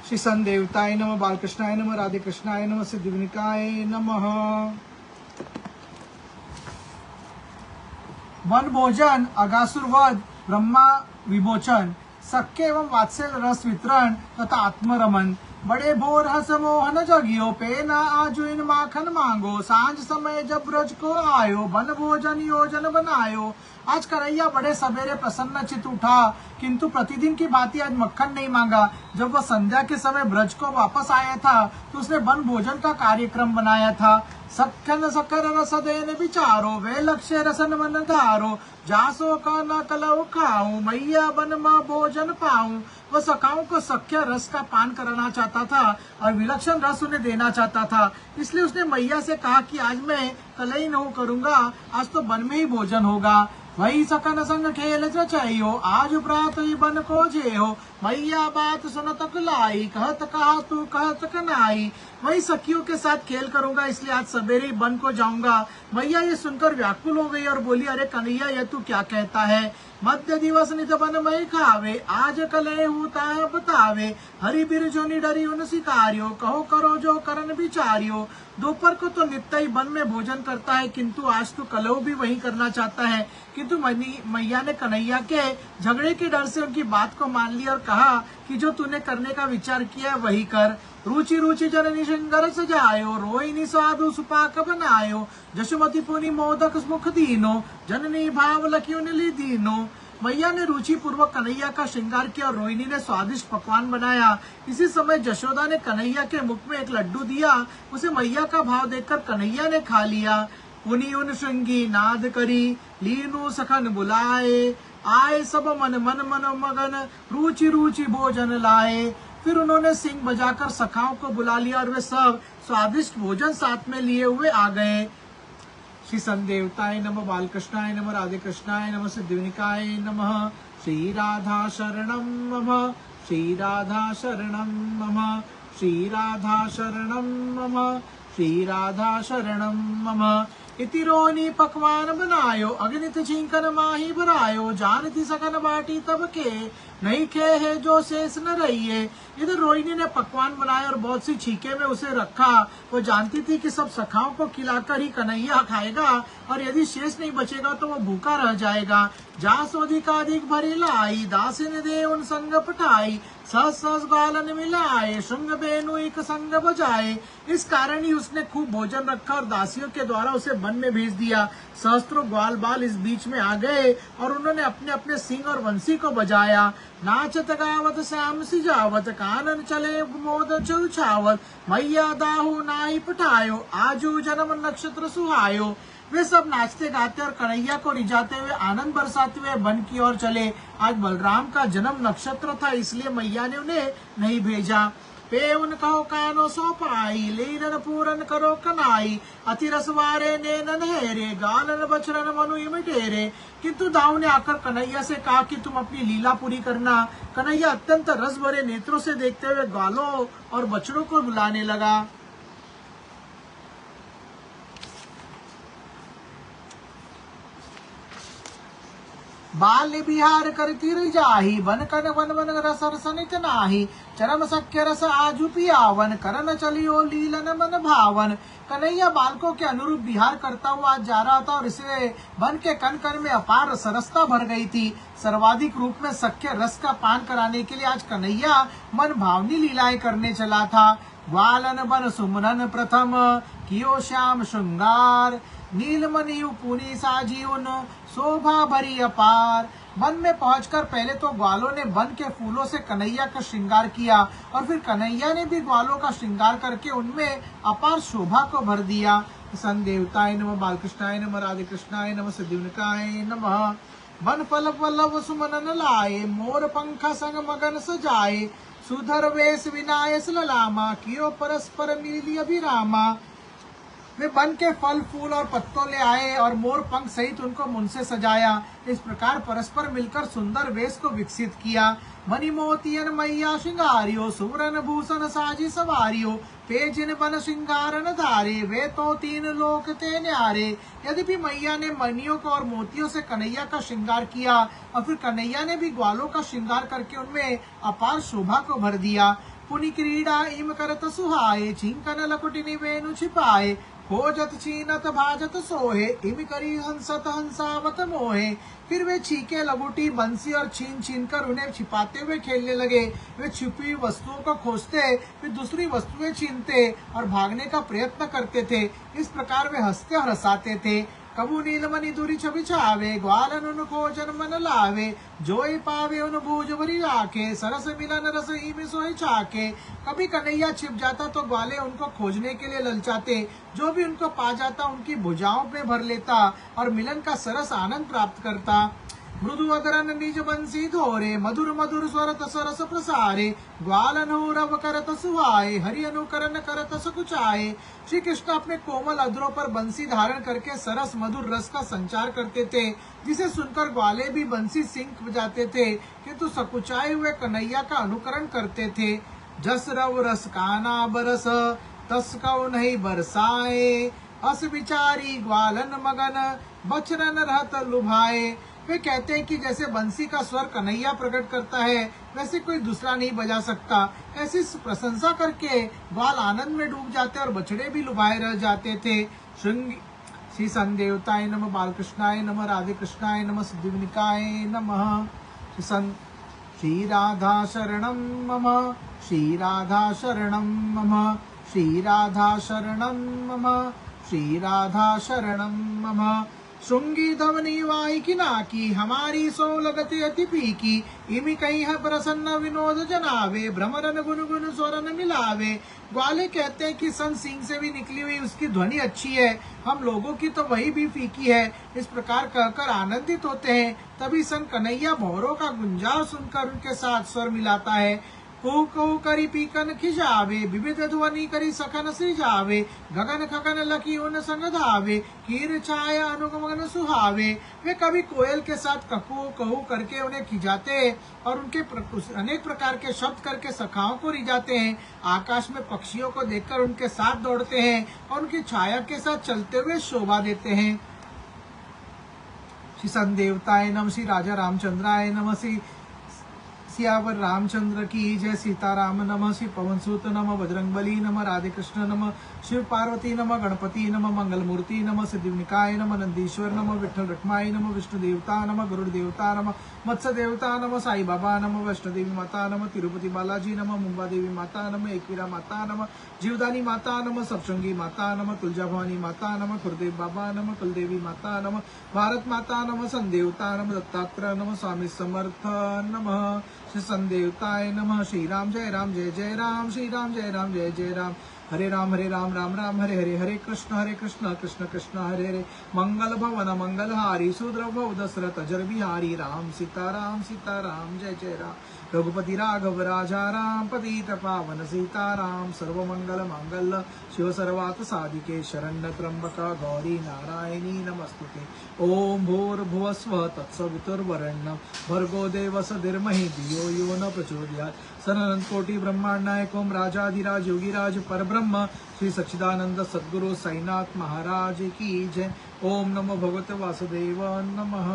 श्री सन देवताय नमः, बालकृष्णाय नमः, राधे कृष्णाय नमः, सिद्धिविनायकाय नमः। वन भोजन, अगासुर वध, ब्रह्मा विमोचन, सख्य एवं वात्सल्य रस वितरण तथा आत्मरमन। बड़े भोर हस मोहन जगियो, पे न आजुइन माखन मांगो। सांझ समय जब ब्रज को आयो, वन भोजन योजन बनायो। आज कन्हैया बड़े सवेरे प्रसन्न चित उठा, किंतु प्रतिदिन की भांति आज मक्खन नहीं मांगा। जब वह संध्या के समय ब्रज को वापस आया था तो उसने वन भोजन का कार्यक्रम बनाया था। सखन सकर रस देन विचारो, वे लक्ष्य रसन मन धारो। जासो का न कलऊ खाऊं, मैया बन मां भोजन पाऊं। वह सखाओं को सख्य रस का पान कराना चाहता था और विलक्षण रस उन्हें देना चाहता था। इसलिए उसने मैया से कहा कि आज मैं कलई नहीं करूंगा, आज तो वन में ही भोजन होगा। वही सकन संग खेल रचाइयो, आज प्रात ही बन को जेहो। मैया बात सुनत लाई, कहत कहा तू कहत कनाई। वही सखियों के साथ खेल करूंगा, इसलिए आज सवेरे ही वन को जाऊंगा। मैया ये सुनकर व्याकुल हो गई और बोली, अरे कन्हैया ये तू क्या कहता है? मध्य दिवस नित बन मई खावे, आज कले होता है बतावे। हरि बिर जो निडरी उन शिकारियो, कहो करो जो करन विचारियो। दोपहर को तो नित्य ही वन में भोजन करता है, किंतु आज तो कलऊ भी वही करना चाहता है। किंतु मैया ने कन्हैया के झगड़े के डर से उनकी बात को मान लिया और कहा कि जो तूने करने का विचार किया है वही कर। रुचि रुचि जननी श्रृंगार सजायो, रोहिणी साधु सुपाक बनायो। जशुमती पुनि मोदक मुख दीनो, जननी भाव लखियो ली दीनो। मैया ने रुचि पूर्वक कन्हैया का श्रृंगार किया और रोहिणी ने स्वादिष्ट पकवान बनाया। इसी समय जशोदा ने कन्हैया के मुख में एक लड्डू दिया। उसे मैया का भाव देखकर कन्हैया ने खा लिया। पुनि उन श्रृंगी नाद करी, लीनु सखन बुलाए। आए सब मन मन मन मगन, रुचि रुचि भोजन लाए। फिर उन्होंने सिंह बजाकर सखाओं को बुला लिया और वे सब स्वादिष्ट भोजन साथ में लिए हुए आ गए। श्री सन देवताय नमः, बालकृष्णाय नमः, राधे कृष्णाय नमः, सिद्धिविनायकाय नमः। श्री राधा शरणं मम, श्री राधा शरणं मम, श्री राधा शरणं मम, श्री राधा शरणं मम। इति रोनी पकवान बनायो, अग्नित छिंकन माही भरायो। जानती सकन बाटी तब के, नहीं खे है जो शेष न रहिए। इधर रोहिणी ने पकवान बनाया और बहुत सी छीके में उसे रखा। वो जानती थी कि सब सखाओं को खिलाकर ही कन्हैया खाएगा और यदि शेष नहीं बचेगा तो वो भूखा रह जाएगा। जास अधिकाधिक भरी लाई, दासिन दे उन संग पटाई। सहस सहस ग्वालन मिलाए, श्रृंग बेनु एक संग बजाए। इस कारण ही उसने खूब भोजन रखा और दासियों के द्वारा उसे वन में भेज दिया। सहस्त्रों ग्वाल बाल इस बीच में आ गए और उन्होंने अपने अपने सिंह और बंसी को बजाया। नाचत गावत श्याम सिजावत, कानन चले मोद चौछावत। मैया दाहू नाई पटायो, आजू जन्म नक्षत्र सुहायो। वे सब नाचते गाते और कन्हैया को रिझाते हुए आनंद बरसाते हुए वन की ओर चले। आज बलराम का जन्म नक्षत्र था, इसलिए मैया ने उन्हें नहीं भेजा। पे उन कहो कानो सो पाई, लीलन पूरन करो कनाई। अति रसवारे ने नन्हेरे, गालन बचरन मनु इमटेरे। किंतु दाऊ ने आकर कन्हैया से कहा कि तुम अपनी लीला पूरी करना। कन्हैया अत्यंत रस भरे नेत्रों से देखते हुए ग्वालों और बछड़ों को बुलाने लगा। बाल बिहार करती जाही, वन कन वन वन रस रसनित नाही। चरम सख्य रस आजु पियावन, करन चलियो लीलन मन भावन। कन्हैया बालकों के अनुरूप बिहार करता हुआ आज जा रहा था और इसे वन के कन कन में अपार सरसता भर गई थी। सर्वाधिक रूप में सख्य रस का पान कराने के लिए आज कन्हैया मन भावनी लीलाएं करने चला था। ग्वालन बन सुमनन प्रथम, कियो श्याम श्रृंगार। नीलमणि पुनि साजीवन, शोभा भरी अपार। वन में पहुंचकर पहले तो ग्वालों ने वन के फूलों से कन्हैया का श्रृंगार किया और फिर कन्हैया ने भी ग्वालों का श्रृंगार करके उनमें अपार शोभा को भर दिया। सन देवताय नमः, बालकृष्णाय नमः, राधे कृष्णाय नमः, सिद्धिविनायकाय नमः। वन फल पल्लव सुमनन लाए, मोर पंखा संग मगन सजाए। सुधर वेश विनायस ललामा, कियो परस्पर मिली अभिरामा। वे वन के फल फूल और पत्तों ले आए और मोर पंख सहित उनको मुन से सजाया। इस प्रकार परस्पर मिलकर सुंदर वेश को विकसित किया। मणि मोतियन मैया श्रृंगारियो, सुवरन भूषण साजी सवारियो। पे जिन बन श्रृंगारन धारे, वे तो तीन लोक ते न्यारे। यद्यपि मैया ने मणियों को और मोतियों से कन्हैया का श्रृंगार किया और फिर कन्हैया ने भी ग्वालों का श्रृंगार करके उनमें अपार शोभा को भर दिया। पुनि क्रीड़ा इम करत सुहाए, चिंकन लकुटिनि वेणु छिपाए, खोजत छीनत भाजत सोहे, इम करी हंसत हंसावत मोहे। फिर वे छीके लगुटी बंसी और छीन छीन कर उन्हें छिपाते हुए खेलने लगे। वे छुपी हुई वस्तुओं को खोजते, फिर दूसरी वस्तुएं छीनते और भागने का प्रयत्न करते थे। इस प्रकार वे हंसते और हंसाते थे। कबू नीलमणि दूरी छवि छावे, ग्वालन उन खोजन मन लावे, जोई पावे उन भूज भरी आके, सरस मिलन रस में सोई छाके। कभी कन्हैया छिप जाता तो ग्वाले उनको खोजने के लिए ललचाते, जो भी उनको पा जाता उनकी भुजाओं में भर लेता और मिलन का सरस आनंद प्राप्त करता। मृदु अदरन निज बंसी धोरे, मधुर मधुर स्वरत सरस प्रसारे, ग्वालन रव करत सुहाए, हरि अनुकरण करत सकुचाए। श्री कृष्ण अपने कोमल अधरों पर बंसी धारण करके सरस मधुर रस का संचार करते थे, जिसे सुनकर ग्वाले भी बंसी सिंह बजाते थे, किंतु सकुचाए हुए कन्हैया का अनुकरण करते थे। जस रव रस काना बरस, तस कौ नहीं बरसाए, अस विचारी ग्वालन मगन, बचरन रहत लुभाए। वे कहते हैं कि जैसे बंसी का स्वर कन्हैया प्रकट करता है, वैसे कोई दूसरा नहीं बजा सकता। ऐसी प्रशंसा करके ग्वाल आनंद में डूब जाते और बछड़े भी लुभाए रह जाते थे। श्री संदेवताय नमः, बालकृष्णाय नमः, राधे कृष्णाय नमः, सिद्धिविनायकाय नमः। श्री राधा शरणं मम, श्री राधा शरणं मम, श्री राधा शरणं मम, श्री राधा शरणं मम। श्रृंगी धवनी वाहिकी नाकी, हमारी सोलगति अति पीकी, इमि कहीं है प्रसन्न विनोद जनावे, भ्रमरन गुनगुन स्वरन मिलावे। ग्वाले कहते हैं कि सन सिंह से भी निकली हुई उसकी ध्वनि अच्छी है, हम लोगों की तो वही भी फीकी है। इस प्रकार कहकर आनंदित होते हैं। तभी सन कन्हैया भौरों का गुंजार सुनकर उनके साथ स्वर मिलाता है। कू कू करी पीकन खिजावे, विविध ध्वनि करी सखन सृजावे, गगन खगन लकी उन संग धावे, कीर छाया अनुगमन सुहावे। वे कभी कोयल के साथ ककू कहू करके उन्हें खिजाते और उनके अनेक प्रकार के शब्द करके सखाओं को रिझाते हैं। आकाश में पक्षियों को देखकर उनके साथ दौड़ते हैं और उनकी छाया के साथ चलते हुए शोभा देते हैं। श्री संदेवताय नमः, श्री राजा रामचंद्राय नमः, श्री सियावर रामचंद्र की जय। सीताराम नमः, श्री पवन सूत नमः, बजरंगबली नमः, राधे कृष्ण नमः, शिव पार्वती नमः, गणपति नमः, मंगल मूर्ति नमः, सिद्धिविनायकाय नमः, नंदीश्वर नमः, विठ्ठल रखमाई नमः, विष्णु देवता नमः, गरुड़ देवता नमः, मत्स्य देवता नमः, साई बाबा नमः, वैष्णो देवी माता नमः, तिरुपति बालाजी नमः, मुंबा देवी माता नमः, एकवीरा माता नमः, जीवदानी माता नमः, सप्तशृंगी माता नमः, तुलजा भवानी माता नमः, खुरदेव बाबा नमः, कुलदेवी माता नमः, भारत माता नमः, संदेवता नमः, दत्तात्रेय नमः, स्वामी समर्थ नमः। श्री संदेवताय नमः। श्री राम जय जय राम, श्री राम जय जय राम। हरे राम राम राम हरे हरे, हरे कृष्ण कृष्ण कृष्ण हरे हरे। मंगल भवन मंगलहारी, सुद्र भव दशरथ अजर बिहारी, राम सीताराम जय जय राम। रघुपति राघव राजा राम, पतित पावन सीताराम। सर्व मंगल मंगल शिव सर्वार्थ साधिके, शरण्य त्र्यंबक गौरी नारायणी नमस्तुते। ओम भूर्भुवस्वः तत्सवितुर्वरेण्यं भर्गो देवस्य धीमहि धियो यो न प्रचोदयात्। सनंत कोटि ब्रह्मांड नायक ओम राजाधिराज योगीराज परब्रह्म श्री सच्चिदानंद सद्गुरु साईनाथ महाराज की जय। ओम नमो भगवते वासुदेव नमः।